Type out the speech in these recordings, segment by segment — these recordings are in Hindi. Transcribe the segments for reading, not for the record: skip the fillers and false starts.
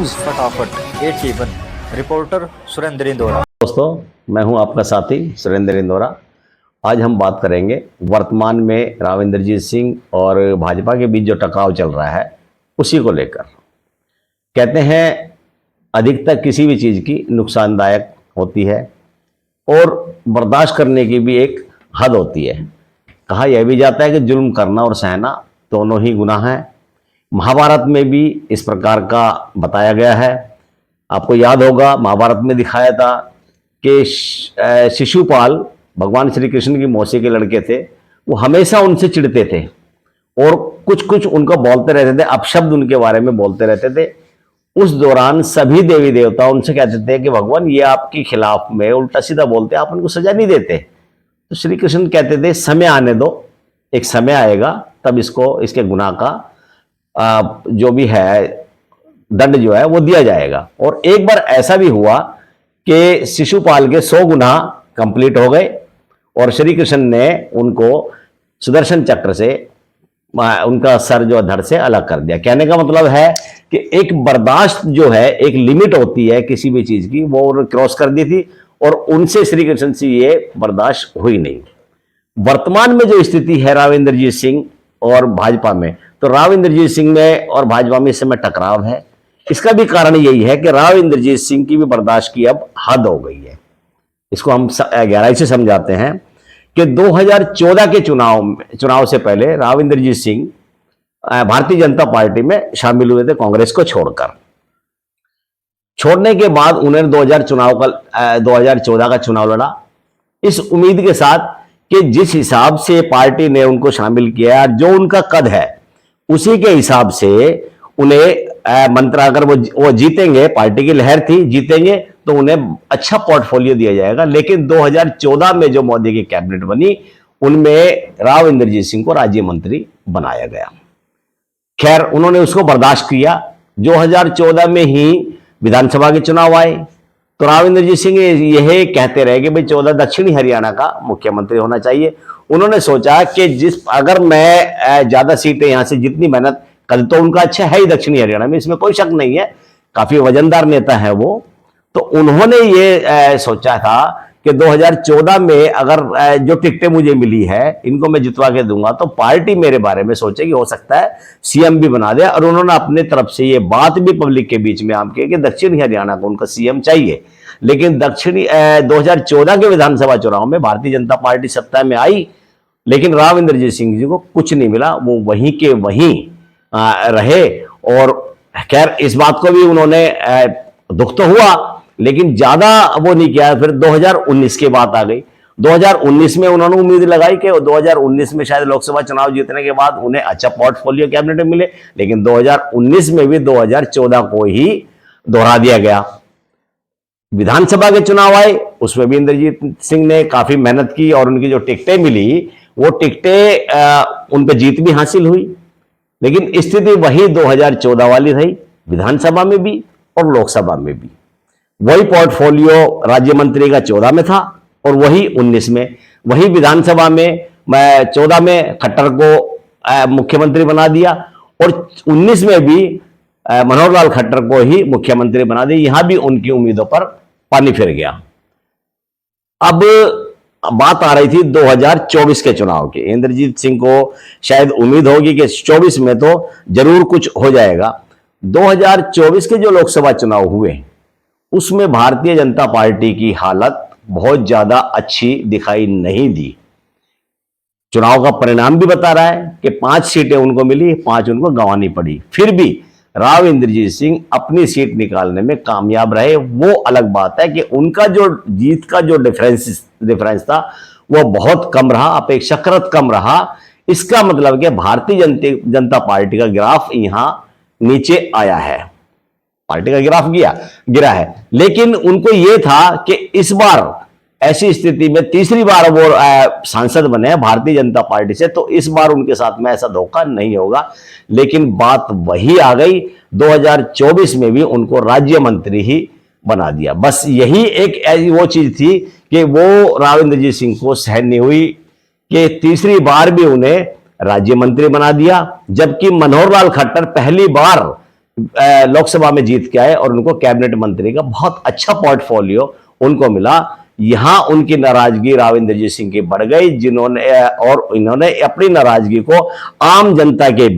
न्यूज फटाफट A7 रिपोर्टर सुरेंद्र इंदौरा। दोस्तों, मैं हूं आपका साथी सुरेंद्र इंदौरा। आज हम बात करेंगे वर्तमान में राव इंद्रजीत सिंह और भाजपा के बीच जो टकराव चल रहा है उसी को लेकर। कहते हैं अधिकतर किसी भी चीज़ की नुकसानदायक होती है और बर्दाश्त करने की भी एक हद होती है। कहा यह भी जाता है कि जुल्म करना और सहना दोनों ही गुनाह हैं। महाभारत में भी इस प्रकार का बताया गया है। आपको याद होगा महाभारत में दिखाया था कि शिशुपाल भगवान श्री कृष्ण की मौसी के लड़के थे, वो हमेशा उनसे चिढ़ते थे और कुछ कुछ उनको बोलते रहते थे, अपशब्द उनके बारे में बोलते रहते थे। उस दौरान सभी देवी देवता उनसे कहते थे कि भगवान ये आपके खिलाफ में उल्टा सीधा बोलते, आप उनको सजा नहीं देते। तो श्री कृष्ण कहते थे समय आने दो, एक समय आएगा तब इसको इसके गुनाह का जो भी है दंड जो है वो दिया जाएगा। और एक बार ऐसा भी हुआ कि शिशुपाल के 100 गुनाह कंप्लीट हो गए और श्री कृष्ण ने उनको सुदर्शन चक्र से उनका सर जो धड़ से अलग कर दिया। कहने का मतलब है कि एक बर्दाश्त जो है, एक लिमिट होती है किसी भी चीज की, वो क्रॉस कर दी थी और उनसे श्री कृष्ण से ये बर्दाश्त हुई नहीं। वर्तमान में जो स्थिति है राव इंद्रजीत सिंह और भाजपा में, तो राव इंद्रजीत सिंह में और भाजपा में इस समय टकराव है। इसका भी कारण यही है कि राव इंद्रजीत सिंह की भी बर्दाश्त की अब हद हो गई है। इसको हम गहराई से समझाते हैं कि 2014 के चुनाव से पहले राव इंद्रजीत सिंह भारतीय जनता पार्टी में शामिल हुए थे कांग्रेस को छोड़कर। छोड़ने के बाद उन्होंने 2014 का चुनाव लड़ा इस उम्मीद के साथ कि जिस हिसाब से पार्टी ने उनको शामिल किया, जो उनका कद है उसी के हिसाब से उन्हें मंत्र, अगर वो जीतेंगे, पार्टी की लहर थी, जीतेंगे तो उन्हें अच्छा पोर्टफोलियो दिया जाएगा। लेकिन 2014 में जो मोदी की कैबिनेट बनी उनमें राव इंद्रजीत सिंह को राज्य मंत्री बनाया गया। खैर, उन्होंने उसको बर्दाश्त किया। 2014 में ही विधानसभा के चुनाव आए तो राव इंद्रजीत सिंह यह कहते रहे कि भाई 14 दक्षिणी हरियाणा का मुख्यमंत्री होना चाहिए। उन्होंने सोचा कि अगर मैं ज्यादा सीटें यहां से जितनी मेहनत, कद तो उनका अच्छा है ही दक्षिणी हरियाणा में, इसमें कोई शक नहीं है, काफी वजनदार नेता है वो। तो उन्होंने ये सोचा था कि 2014 में अगर जो टिकटें मुझे मिली है इनको मैं जितवा के दूंगा तो पार्टी मेरे बारे में सोचेगी, हो सकता है सीएम भी बना दे। और उन्होंने अपने तरफ से ये बात भी पब्लिक के बीच में आम की कि दक्षिणी हरियाणा को उनका सीएम चाहिए। लेकिन 2014 के विधानसभा चुनाव में भारतीय जनता पार्टी सत्ता में आई, लेकिन राव इंद्रजीत सिंह जी को कुछ नहीं मिला, वो वहीं के वहीं रहे। और खैर, इस बात को भी उन्होंने दुख तो हुआ लेकिन ज्यादा वो नहीं किया। फिर 2019 की बात आ गई। 2019 में उन्होंने उम्मीद लगाई कि 2019 में शायद लोकसभा चुनाव जीतने के बाद उन्हें अच्छा पोर्टफोलियो कैबिनेट में मिले, लेकिन 2019 में भी 2014 को ही दोहरा दिया गया। विधानसभा के चुनाव आए, उसमें भी इंद्रजीत सिंह ने काफी मेहनत की और उनकी जो टिकटें मिली वो टिकटें उन पर जीत भी हासिल हुई। लेकिन स्थिति वही 2014 वाली रही, विधानसभा में भी और लोकसभा में भी। वही पोर्टफोलियो राज्य मंत्री का 14 में था और वही 19 में। वही विधानसभा में 14 में खट्टर को मुख्यमंत्री बना दिया और 19 में भी मनोहर लाल खट्टर को ही मुख्यमंत्री बना दिया। यहां भी उनकी उम्मीदों पर पानी फिर गया। अब बात आ रही थी 2024 के चुनाव की। इंद्रजीत सिंह को शायद उम्मीद होगी कि 24 में तो जरूर कुछ हो जाएगा। 2024 के जो लोकसभा चुनाव हुए उसमें भारतीय जनता पार्टी की हालत बहुत ज्यादा अच्छी दिखाई नहीं दी। चुनाव का परिणाम भी बता रहा है कि 5 सीटें उनको मिली, 5 उनको गंवानी पड़ी। फिर भी राव इंद्रजीत सिंह अपनी सीट निकालने में कामयाब रहे। वो अलग बात है कि उनका जो जीत का जो डिफरेंस था वो बहुत कम रहा, अपेक्षाकृत कम रहा। इसका मतलब कि भारतीय जनता पार्टी का ग्राफ यहां नीचे आया है, पार्टी का ग्राफ गिरा है। लेकिन उनको यह था कि इस बार ऐसी स्थिति में तीसरी बार वो सांसद बने हैं भारतीय जनता पार्टी से, तो इस बार उनके साथ में ऐसा धोखा नहीं होगा। लेकिन बात वही आ गई, 2024 में भी उनको राज्य मंत्री ही बना दिया। बस यही एक ऐसी वो चीज थी कि वो राव इंद्रजीत सिंह को सहन नहीं हुई कि तीसरी बार भी उन्हें राज्य मंत्री बना दिया, जबकि मनोहर लाल खट्टर पहली बार लोकसभा में जीत के आए और उनको कैबिनेट मंत्री का बहुत अच्छा पोर्टफोलियो उनको मिला। यहां उनकी नाराजगी राव इंद्रजीत सिंह की बढ़ गई, जिन्होंने और इन्होंने अपनी नाराजगी को आम जनता के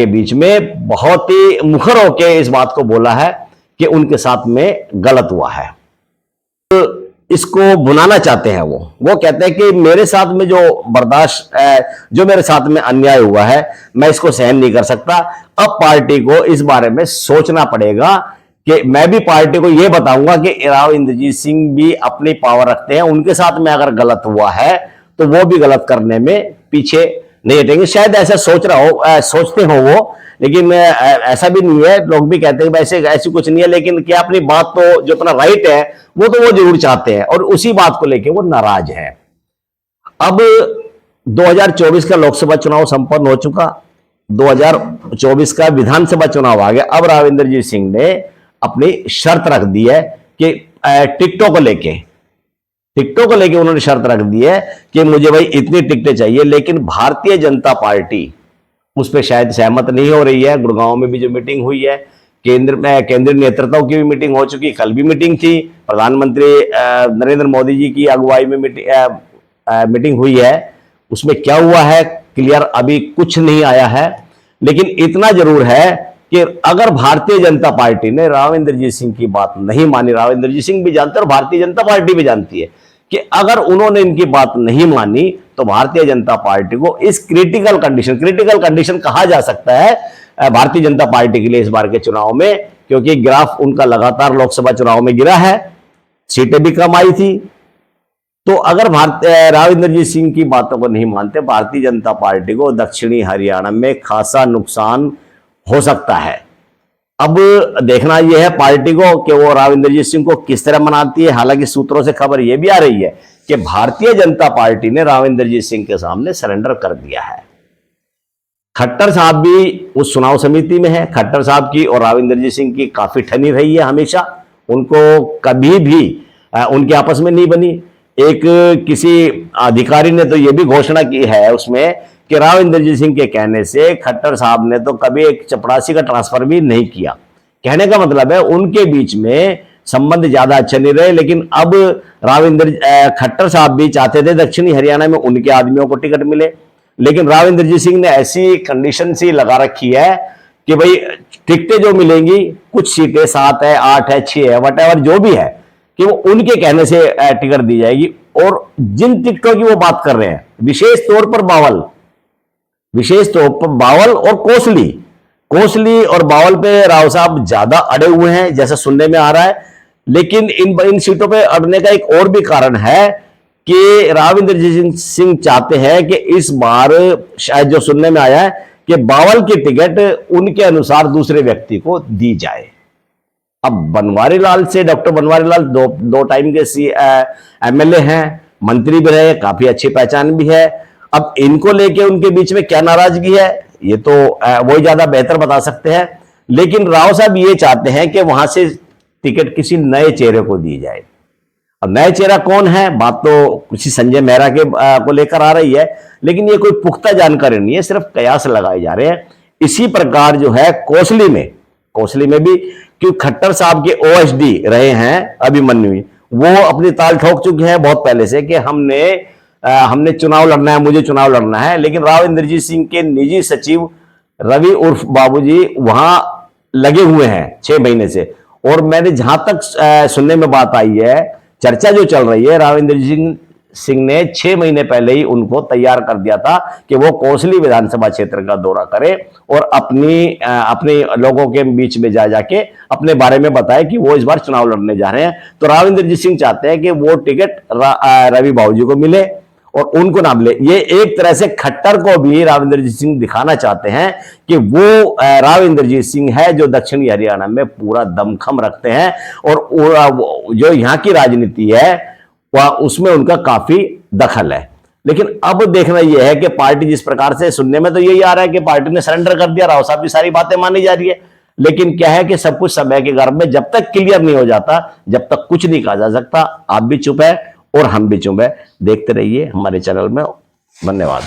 बीच में बहुत ही मुखर होकर इस बात को बोला है कि उनके साथ में गलत हुआ है। तो इसको भुनाना चाहते हैं। वो कहते हैं कि मेरे साथ में जो मेरे साथ में अन्याय हुआ है, मैं इसको सहन नहीं कर सकता। अब पार्टी को इस बारे में सोचना पड़ेगा कि मैं भी पार्टी को यह बताऊंगा कि राव इंद्रजीत सिंह भी अपनी पावर रखते हैं, उनके साथ में अगर गलत हुआ है तो वो भी गलत करने में पीछे नहीं हटेंगे। शायद ऐसा सोचते हो वो, लेकिन ऐसा भी नहीं है। लोग भी कहते हैं वैसे ऐसी कुछ नहीं है, लेकिन क्या अपनी बात तो जो अपना राइट है वो तो वो जरूर चाहते हैं और उसी बात को लेकर वो नाराज है। अब 2024 का लोकसभा चुनाव संपन्न हो चुका, 2024 का विधानसभा चुनाव आ गया। अब राव इंद्रजीत सिंह ने अपनी शर्त रख दी है कि टिकटों को लेके उन्होंने शर्त रख दी है कि मुझे भाई इतनी टिकटें चाहिए, लेकिन भारतीय जनता पार्टी उस पर शायद सहमत नहीं हो रही है। गुड़गांव में भी जो मीटिंग हुई है, केंद्रीय नेतृत्व की भी मीटिंग हो चुकी, कल भी मीटिंग थी, प्रधानमंत्री नरेंद्र मोदी जी की अगुवाई में मीटिंग हुई है। उसमें क्या हुआ है क्लियर अभी कुछ नहीं आया है, लेकिन इतना जरूर है कि अगर भारतीय जनता पार्टी ने राव इंद्रजीत सिंह की बात नहीं मानी, राव इंद्रजीत सिंह भी जानते हैं और भारतीय जनता पार्टी भी जानती है कि अगर उन्होंने इनकी बात नहीं मानी तो भारतीय जनता पार्टी को इस क्रिटिकल कंडीशन कहा जा सकता है भारतीय जनता पार्टी के लिए इस बार के चुनाव में, क्योंकि ग्राफ उनका लगातार लोकसभा चुनाव में गिरा है, सीटें भी कम आई थी। तो अगर राव इंद्रजीत सिंह की बातों को नहीं मानते, भारतीय जनता पार्टी को दक्षिणी हरियाणा में खासा नुकसान हो सकता है। अब देखना यह है पार्टी को कि वो राव इंद्रजीत सिंह को किस तरह मनाती है। हालांकि सूत्रों से खबर यह भी आ रही है कि भारतीय जनता पार्टी ने राव इंद्रजीत सिंह के सामने सरेंडर कर दिया है। खट्टर साहब भी उस चुनाव समिति में है। खट्टर साहब की और राव इंद्रजीत सिंह की काफी ठनी रही है हमेशा, उनको कभी भी उनके आपस में नहीं बनी। एक किसी अधिकारी ने तो यह भी घोषणा की है उसमें कि राव इंद्रजीत सिंह के कहने से खट्टर साहब ने तो कभी एक चपरासी का ट्रांसफर भी नहीं किया। कहने का मतलब है उनके बीच में संबंध ज्यादा अच्छे नहीं रहे, लेकिन अब खट्टर साहब भी चाहते थे दक्षिणी हरियाणा में उनके आदमियों को टिकट मिले, लेकिन राव इंद्रजीत सिंह ने ऐसी कंडीशन सी लगा रखी है कि भाई टिकटें जो मिलेंगी, कुछ सीटें 7 है, 8 है, 6 है, वटेवर जो भी है, कि वो उनके कहने से टिकट दी जाएगी। और जिन टिकटों की वो बात कर रहे हैं, विशेष तौर पर बावल और कोसली और बावल पे राव साहब ज्यादा अड़े हुए हैं जैसा सुनने में आ रहा है। लेकिन इन सीटों पे अड़ने का एक और भी कारण है कि राव इंद्रजीत सिंह चाहते हैं कि इस बार शायद जो सुनने में आया है कि बावल की टिकट उनके अनुसार दूसरे व्यक्ति को दी जाए। अब डॉक्टर बनवारी लाल दो टाइम के एमएलए हैं, मंत्री भी रहे, काफी अच्छी पहचान भी है। अब इनको लेके उनके बीच में क्या नाराजगी है ये तो वही ज्यादा बेहतर बता सकते हैं, लेकिन राव साहब ये चाहते हैं कि वहां से टिकट किसी नए चेहरे को दी जाए। अब नया चेहरा कौन है, बात तो किसी संजय मेहरा को लेकर आ रही है, लेकिन ये कोई पुख्ता जानकारी नहीं है, सिर्फ कयास लगाए जा रहे हैं। इसी प्रकार जो है कोसली में भी क्योंकि खट्टर साहब के ओएसडी रहे हैं अभिमन्यु, वो अपनी ताल ठोक चुके हैं बहुत पहले से कि हमने चुनाव लड़ना है, मुझे चुनाव लड़ना है। लेकिन राव इंद्रजीत सिंह के निजी सचिव रवि उर्फ बाबूजी वहां लगे हुए हैं 6 महीने से, और मैंने जहां तक सुनने में बात आई है, चर्चा जो चल रही है, राव इंद्रजीत सिंह ने 6 महीने पहले ही उनको तैयार कर दिया था कि वो कोसली विधानसभा क्षेत्र का दौरा करें और अपने लोगों के बीच में जाके अपने बारे में बताए कि वो इस बार चुनाव लड़ने जा रहे हैं। तो राव इंद्रजीत सिंह चाहते हैं कि वो टिकट रवि बाबूजी को मिले और उनको ना मिले। ये एक तरह से खट्टर को भी राव इंद्रजीत सिंह दिखाना चाहते हैं कि वो राव इंद्रजीत सिंह है जो दक्षिणी हरियाणा में पूरा दमखम रखते हैं, और जो यहाँ की राजनीति है वह उसमें उनका काफी दखल है। लेकिन अब देखना यह है कि पार्टी जिस प्रकार से सुनने में तो यही आ रहा है कि पार्टी ने सरेंडर कर दिया, राव साहब की सारी बातें मानी जा रही है, लेकिन क्या है कि सब कुछ समय के गर्भ में जब तक क्लियर नहीं हो जाता, जब तक कुछ नहीं कहा जा सकता। आप भी चुप है और हम भी चुप है। देखते रहिए हमारे चैनल में। धन्यवाद।